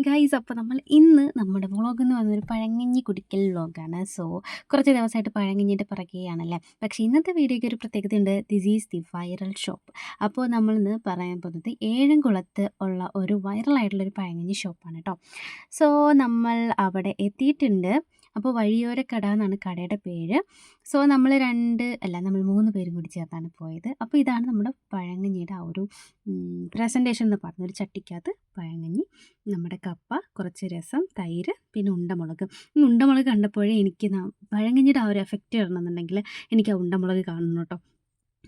Guys അപ്പോൾ നമ്മൾ ഇന്ന് നമ്മുടെ വ്ളോഗ് എന്ന് പറയുന്നൊരു പഴങ്കഞ്ഞി കുടിക്കൽ വ്ളോഗാണ്. സോ കുറച്ച് ദിവസമായിട്ട് പഴങ്കഞ്ഞിൻ്റെ പിറകെയാണല്ലേ. പക്ഷേ ഇന്നത്തെ വീഡിയോയ്ക്ക് ഒരു പ്രത്യേകതയുണ്ട്. This is the viral shop. അപ്പോൾ നമ്മളിന്ന് പറയാൻ പോകുന്നത് ഏഴംകുളത്ത് ഉള്ള ഒരു വൈറലായിട്ടുള്ളൊരു പഴങ്കഞ്ഞി ഷോപ്പാണ് കേട്ടോ. സോ നമ്മൾ അവിടെ എത്തിയിട്ടുണ്ട്. അപ്പോൾ വഴിയോര കട എന്നാണ് കടയുടെ പേര്. സോ നമ്മൾ നമ്മൾ 3 പേരും കൂടി ചേർത്താണ് പോയത്. അപ്പോൾ ഇതാണ് നമ്മുടെ പഴങ്കഞ്ഞിയുടെ ആ ഒരു പ്രസൻറ്റേഷൻ എന്ന് പറഞ്ഞ ഒരു ചട്ടിക്കകത്ത് പഴങ്കഞ്ഞി, നമ്മുടെ കപ്പ, കുറച്ച് രസം, തൈര്, പിന്നെ ഉണ്ടമുളക്. ഈ ഉണ്ടമുളക് കണ്ടപ്പോഴേ എനിക്ക് പഴങ്കഞ്ഞിയുടെ ആ ഒരു എഫക്റ്റ് വരണമെന്നുണ്ടെങ്കിൽ എനിക്ക് ആ ഉണ്ടമുളക് കാണണം കേട്ടോ.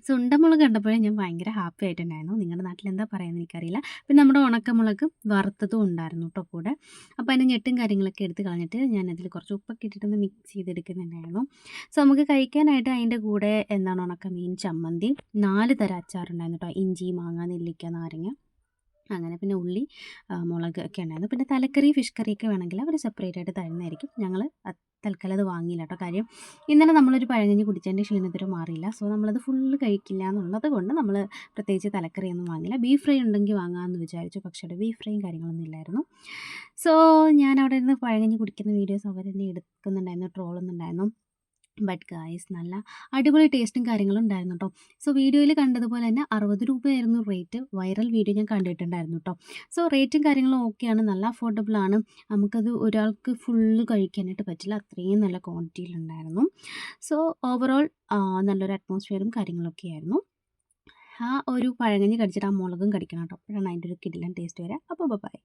സോ ഉണ്ടമുളക് കണ്ടപ്പോഴേ ഞാൻ ഭയങ്കര ഹാപ്പി ആയിട്ടുണ്ടായിരുന്നു. നിങ്ങളുടെ നാട്ടിൽ എന്താ പറയുന്നത് എനിക്കറിയില്ല. പിന്നെ നമ്മുടെ ഉണക്കമുളക് വറുത്തതും ഉണ്ടായിരുന്നു കേട്ടോ കൂടെ. അപ്പോൾ അതിൻ്റെ ഞെട്ടും കാര്യങ്ങളൊക്കെ എടുത്ത് കളഞ്ഞിട്ട് ഞാൻ അതിൽ കുറച്ച് ഉപ്പൊക്കെ ഇട്ടിട്ടൊന്ന് മിക്സ് ചെയ്തെടുക്കുന്നുണ്ടായിരുന്നു. സോ നമുക്ക് കഴിക്കാനായിട്ട് അതിൻ്റെ കൂടെ ഉണക്കമീൻ, ചമ്മന്തി, 4 തരം അച്ചാറുണ്ടായിരുന്നു കേട്ടോ. ഇഞ്ചി, മാങ്ങ, നെല്ലിക്ക, നാരങ്ങ, അങ്ങനെ പിന്നെ ഉള്ളി, മുളക് ഒക്കെ ഉണ്ടായിരുന്നു. പിന്നെ തലക്കറി, ഫിഷ് കറിയൊക്കെ വേണമെങ്കിൽ അവർ സെപ്പറേറ്റ് ആയിട്ട് തരുന്നതായിരിക്കും. ഞങ്ങൾ തൽക്കാലം അത് വാങ്ങിയില്ല കേട്ടോ. കാര്യം ഇന്നലെ നമ്മളൊരു പഴങ്കഞ്ഞി കുടിച്ചതിൻ്റെ ക്ഷീണത്തിൽ മാറിയില്ല. സോ നമ്മളത് ഫുള്ള് കഴിക്കില്ല എന്നുള്ളത് കൊണ്ട് നമ്മൾ പ്രത്യേകിച്ച് തലക്കറിയൊന്നും വാങ്ങില്ല. ബീഫ് ഫ്രൈ ഉണ്ടെങ്കിൽ വാങ്ങാമെന്ന് വിചാരിച്ചു. പക്ഷേ അവിടെ ബീഫ് ഫ്രൈയും കാര്യങ്ങളൊന്നും ഇല്ലായിരുന്നു. സോ ഞാൻ അവിടെ ഇരുന്ന് പഴങ്കഞ്ഞി കുടിക്കുന്ന വീഡിയോസ് അവരെന്നെ എടുക്കുന്നുണ്ടായിരുന്നു, ട്രോളുന്നുണ്ടായിരുന്നു. ബട്ട് ഗായ്സ് നല്ല അടിപൊളി ടേസ്റ്റും കാര്യങ്ങളും ഉണ്ടായിരുന്നു കേട്ടോ. സോ വീഡിയോയിൽ കണ്ടതുപോലെ തന്നെ 60 രൂപയായിരുന്നു റേറ്റ്. വൈറൽ വീഡിയോ ഞാൻ കണ്ടിട്ടുണ്ടായിരുന്നു കേട്ടോ. സോ റേറ്റും കാര്യങ്ങളും ഓക്കെയാണ്, നല്ല അഫോർഡബിൾ ആണ്. നമുക്കത് ഒരാൾക്ക് ഫുള്ള് കഴിക്കാനായിട്ട് പറ്റില്ല, അത്രയും നല്ല ക്വാണ്ടിറ്റിയിലുണ്ടായിരുന്നു. സോ ഓവറോൾ നല്ലൊരു അറ്റ്മോസ്ഫിയറും കാര്യങ്ങളൊക്കെ ആയിരുന്നു. ആ ഒരു പഴങ്കഞ്ഞി കടിച്ചിട്ട് ആ മുളകും കടിക്കണം കേട്ടോ, അപ്പോഴാണ് അതിൻ്റെ ഒരു കിടിലൻ ടേസ്റ്റ് വരിക. അപ്പോൾ ബൈ.